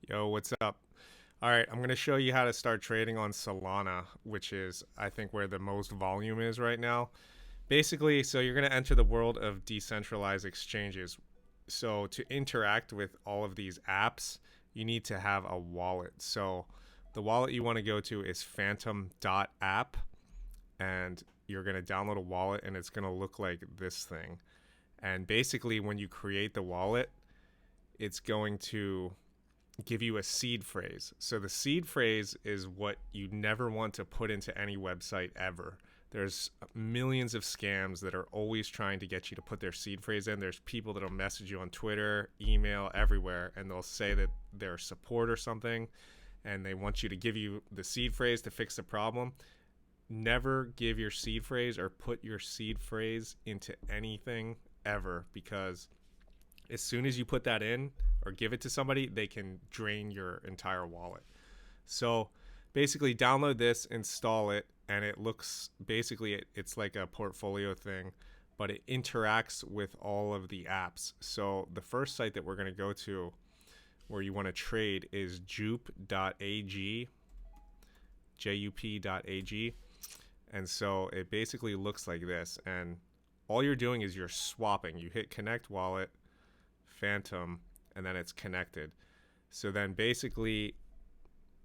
Yo, what's up? All right, I'm going to show you how to start trading on Solana, which is, I think, where the most volume is right now. Basically, so you're going to enter the world of decentralized exchanges. So to interact with all of these apps, you need to have a wallet. So the wallet you want to go to is phantom.app, and you're going to download a wallet, and it's going to look like this thing. And basically, when you create the wallet, it's going to give you a seed phrase. So the seed phrase is what you never want to put into any website ever. There's millions of scams that are always trying to get you to put their seed phrase in. There's people that'll message you on Twitter, email, everywhere, and they'll say that they're support or something, and they want you to give you the seed phrase to fix the problem. Never give your seed phrase or put your seed phrase into anything ever, because as soon as you put that in or give it to somebody, they can drain your entire wallet. So basically, download this, install it, and it looks basically it's like a portfolio thing, but it interacts with all of the apps. So the first site that we're going to go to where you want to trade is Jup.ag, Jup.ag. And so it basically looks like this. And all you're doing is you're swapping. You hit connect wallet, Phantom, and then it's connected. So then basically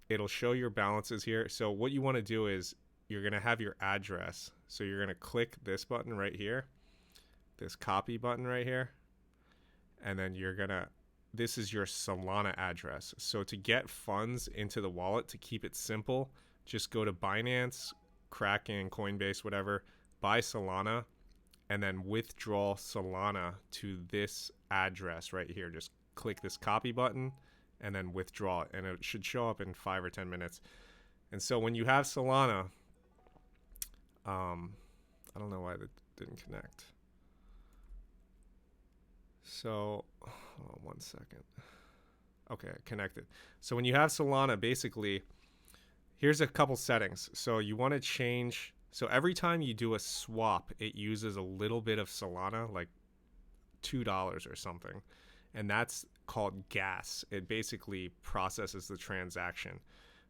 it'll show your balances here. So what you want to do is you're going to have your address. So you're going to click this button right here, this copy button right here, and then you're going to, this is your Solana address. So to get funds into the wallet, to keep it simple, just go to Binance, Kraken, Coinbase, whatever, buy Solana, and then withdraw Solana to this address right here. Just click this copy button and then withdraw it, and it should show up in 5 or 10 minutes. And so when you have Solana, I don't know why that didn't connect. So, hold on 1 second. Okay, connected. So when you have Solana, basically, here's a couple settings. So you want to change. So every time you do a swap, it uses a little bit of Solana, like $2 or something. And that's called gas. It basically processes the transaction.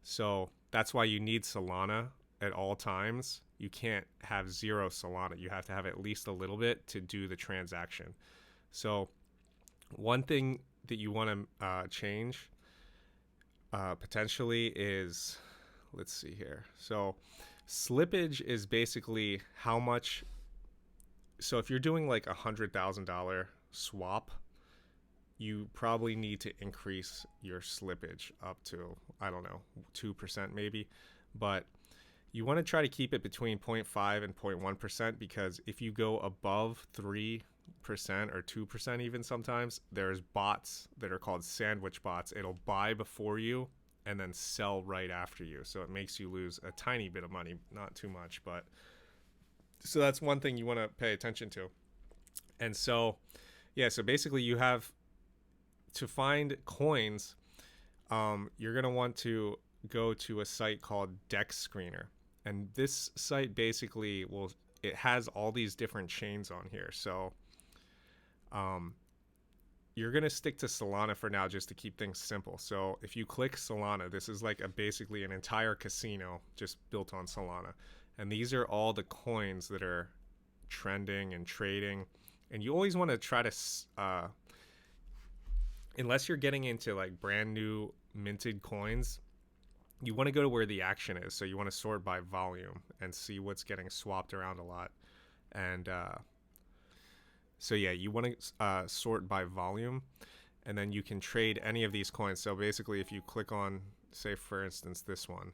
So that's why you need Solana at all times. You can't have zero Solana. You have to have at least a little bit to do the transaction. So one thing that you want to change potentially is, let's see here. So slippage is basically how much. So if you're doing like $100,000 swap, you probably need to increase your slippage up to, I don't know, 2% maybe. But you want to try to keep it between 0.5 and 0.1%, because if you go above 3% or 2% even sometimes, there's bots that are called sandwich bots. It'll buy before you and then sell right after you. So it makes you lose a tiny bit of money, not too much, but so that's one thing you want to pay attention to. And so, yeah, so basically you have to find coins. You're going to want to go to a site called Dex Screener. And this site basically it has all these different chains on here. So you're going to stick to Solana for now just to keep things simple. So if you click Solana, this is like basically an entire casino just built on Solana. And these are all the coins that are trending and trading. And you always want to try to, unless you're getting into like brand new minted coins, you want to go to where the action is. So you want to sort by volume and see what's getting swapped around a lot. And so yeah, you want to sort by volume, and then you can trade any of these coins. So basically, if you click on, say for instance, this one,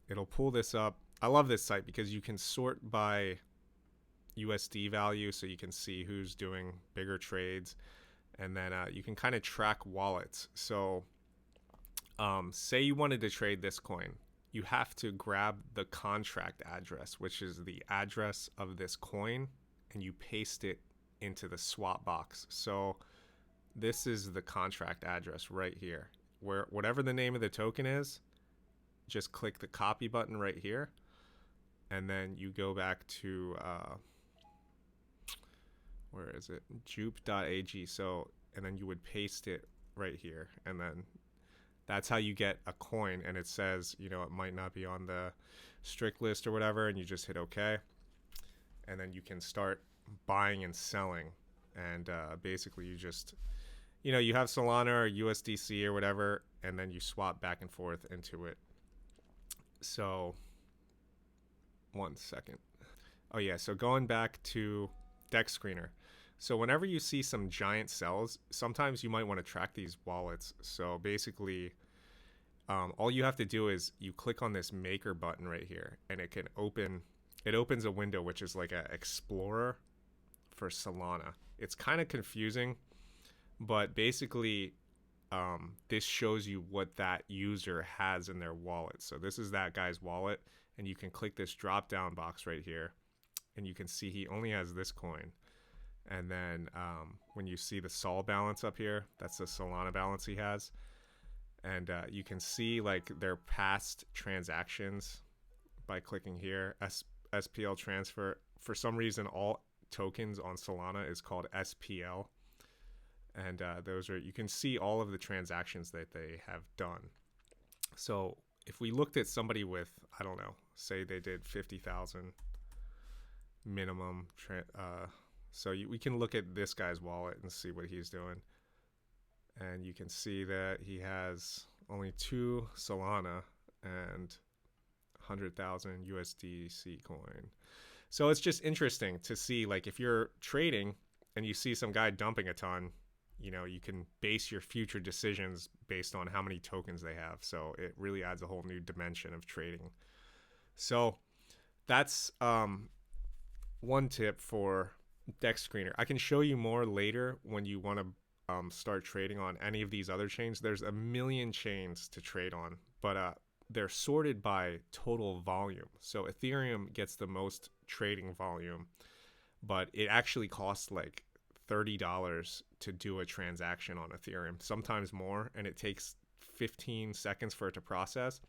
it'll pull this up. I love this site because you can sort by USD value, so you can see who's doing bigger trades, and then you can kind of track wallets. So say you wanted to trade this coin, you have to grab the contract address, which is the address of this coin, and you paste it into the swap box. So this is the contract address right here, where whatever the name of the token is, just click the copy button right here, and then you go back to where is it, Jup.ag. So, and then you would paste it right here, and then that's how you get a coin. And it says, you know, it might not be on the strict list or whatever, and you just hit OK, and then you can start buying and selling. And basically, you just, you know, you have Solana or USDC or whatever, and then you swap back and forth into it. So, one second. Oh yeah, so going back to Dex Screener. So whenever you see some giant sells, sometimes you might want to track these wallets. So basically, all you have to do is you click on this maker button right here, and it can open. It opens a window which is like an explorer for Solana. It's kind of confusing, but basically, this shows you what that user has in their wallet. So this is that guy's wallet, and you can click this drop down box right here, and you can see he only has this coin. And then when you see the Sol balance up here, that's the Solana balance he has. And you can see like their past transactions by clicking here. SPL transfer. For some reason, all tokens on Solana is called SPL. And those are, you can see all of the transactions that they have done. So if we looked at somebody with, I don't know, say they did 50,000 minimum, we can look at this guy's wallet and see what he's doing. And you can see that he has only 2 Solana and 100,000 USDC coin. So it's just interesting to see, like, if you're trading and you see some guy dumping a ton, you know, you can base your future decisions based on how many tokens they have. So it really adds a whole new dimension of trading. So that's one tip for Dex Screener. I can show you more later when you want to start trading on any of these other chains. There's a million chains to trade on, but they're sorted by total volume. So Ethereum gets the most trading volume, but it actually costs like $30 to do a transaction on Ethereum, sometimes more, and it takes 15 seconds for it to process.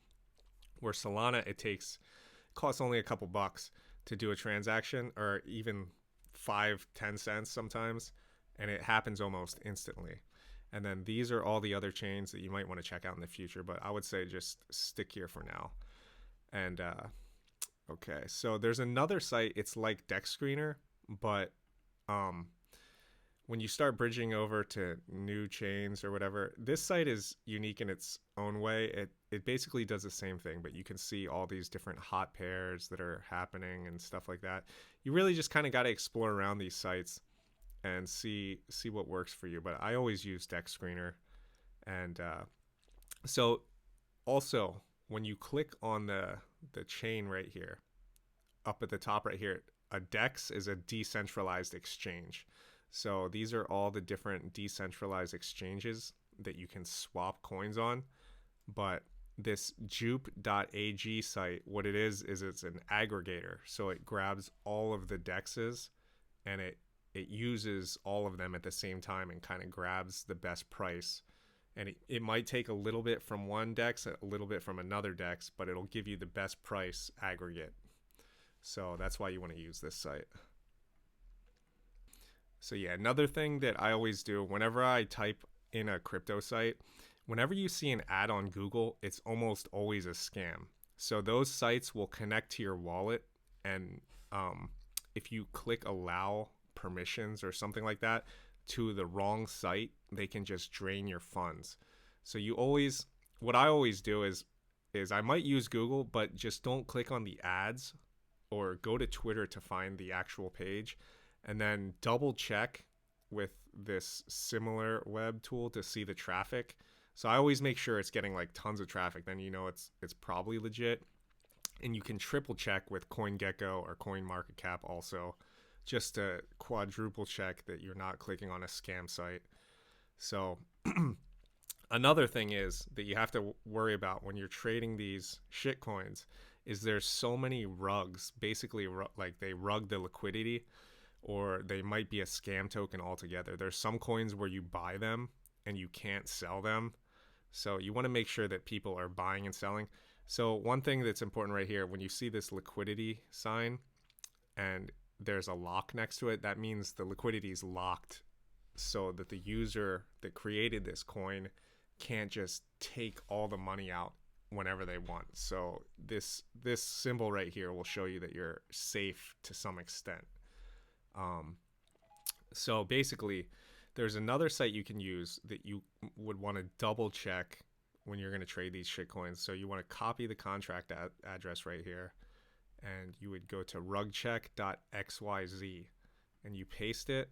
Where Solana, costs only a couple bucks to do a transaction, or even 5-10 cents sometimes, and it happens almost instantly. And then these are all the other chains that you might want to check out in the future, but I would say just stick here for now. And okay, so there's another site. It's like Dex Screener, but when you start bridging over to new chains or whatever, this site is unique in its own way. It basically does the same thing, but you can see all these different hot pairs that are happening and stuff like that. You really just kind of got to explore around these sites and see what works for you. But I always use Dex Screener. And so also, when you click on the chain right here, up at the top right here, a DEX is a decentralized exchange. So these are all the different decentralized exchanges that you can swap coins on. But this Jup.ag site, what it is it's an aggregator. So it grabs all of the DEXs and it uses all of them at the same time and kind of grabs the best price. And it might take a little bit from one DEX, a little bit from another DEX, but it'll give you the best price aggregate. So that's why you want to use this site. So yeah, another thing that I always do whenever I type in a crypto site, whenever you see an ad on Google, it's almost always a scam. So those sites will connect to your wallet, and if you click allow permissions or something like that to the wrong site, they can just drain your funds. So what I always do is I might use Google, but just don't click on the ads, or go to Twitter to find the actual page. And then double check with this similar web tool to see the traffic. So I always make sure it's getting like tons of traffic. Then you know it's probably legit. And you can triple check with CoinGecko or CoinMarketCap also, just to quadruple check that you're not clicking on a scam site. So another thing is that you have to worry about when you're trading these shit coins is there's so many rugs. Basically, like they rug the liquidity, or they might be a scam token altogether. There's some coins where you buy them and you can't sell them. So you want to make sure that people are buying and selling. So one thing that's important right here, when you see this liquidity sign and there's a lock next to it, that means the liquidity is locked so that the user that created this coin can't just take all the money out whenever they want. So this symbol right here will show you that you're safe to some extent. So basically, there's another site you can use that you would want to double check when you're going to trade these shitcoins. So you want to copy the contract address right here, and you would go to rugcheck.xyz, and you paste it,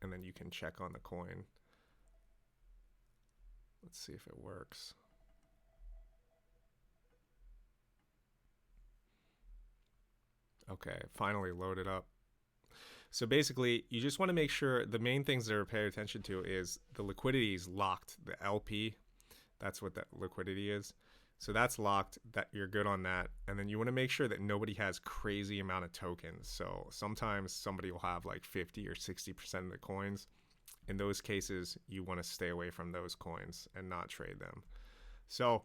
and then you can check on the coin. Let's see if it works. Okay, it finally loaded up. So basically, you just want to make sure the main things that are pay attention to is the liquidity is locked. The LP, that's what that liquidity is. So that's locked, that you're good on that. And then you want to make sure that nobody has crazy amount of tokens. So sometimes somebody will have like 50 or 60% of the coins. In those cases, you want to stay away from those coins and not trade them. So,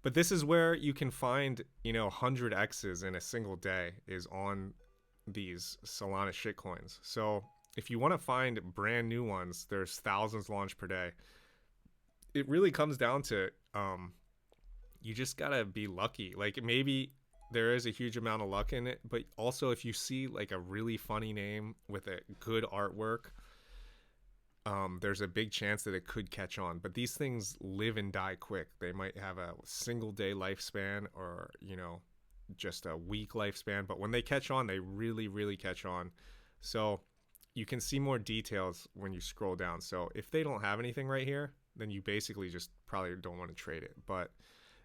but this is where you can find, 100 X's in a single day is on these Solana shitcoins. So if you want to find brand new ones, there's thousands launched per day. It really comes down to you just gotta be lucky. Like maybe there is a huge amount of luck in it, but also if you see like a really funny name with a good artwork, there's a big chance that it could catch on. But these things live and die quick. They might have a single day lifespan or just a week lifespan, but when they catch on, they really, really catch on. So you can see more details when you scroll down. So if they don't have anything right here, then you basically just probably don't want to trade it. But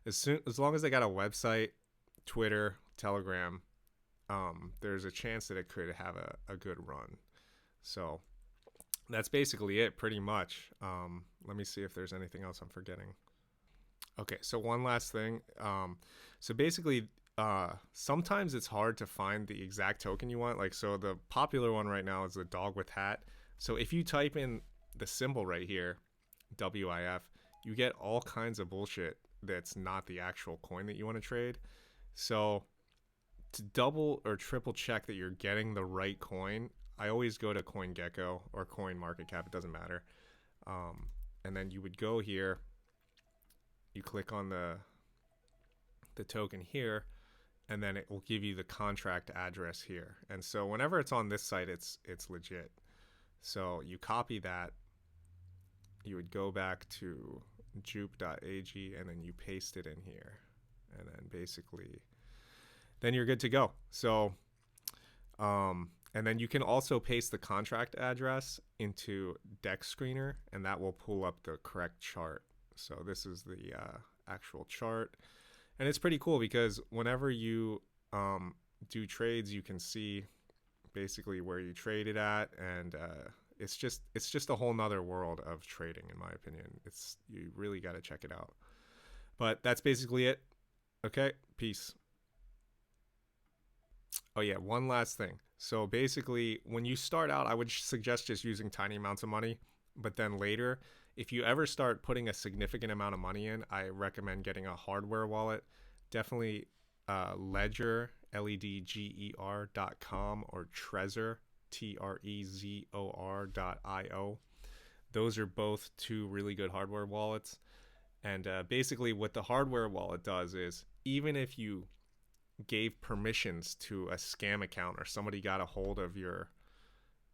as long as they got a website, Twitter, Telegram, there's a chance that it could have a good run. So that's basically it, pretty much. Let me see if there's anything else I'm forgetting. Okay, so one last thing. So basically, sometimes it's hard to find the exact token you want. Like, so the popular one right now is the dog with hat. So if you type in the symbol right here, WIF, you get all kinds of bullshit that's not the actual coin that you want to trade. So to double or triple check that you're getting the right coin, I always go to CoinGecko or CoinMarketCap, it doesn't matter. And then you would go here, you click on the token here, and then it will give you the contract address here. And so whenever it's on this site, it's legit. So you copy that, you would go back to Jup.ag, and then you paste it in here, and then basically then you're good to go. So and then you can also paste the contract address into Dex Screener, and that will pull up the correct chart. So this is the actual chart, and it's pretty cool because whenever you do trades, you can see basically where you traded at, and it's just a whole nother world of trading, in my opinion. You really got to check it out. But that's basically it. Okay, peace. Oh yeah, one last thing. So basically, when you start out, I would suggest just using tiny amounts of money. But then later, if you ever start putting a significant amount of money in, I recommend getting a hardware wallet. Definitely Ledger, LEDGER.com, or Trezor, TREZOR.io. Those are both two really good hardware wallets. And basically what the hardware wallet does is, even if you gave permissions to a scam account or somebody got a hold of you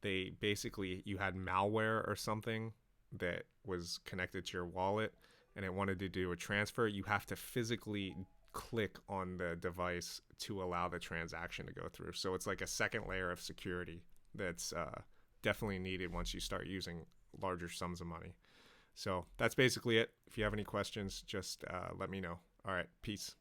had malware or something that was connected to your wallet and it wanted to do a transfer, you have to physically click on the device to allow the transaction to go through. So it's like a second layer of security that's definitely needed once you start using larger sums of money. So that's basically it. If you have any questions, just let me know. All right, peace.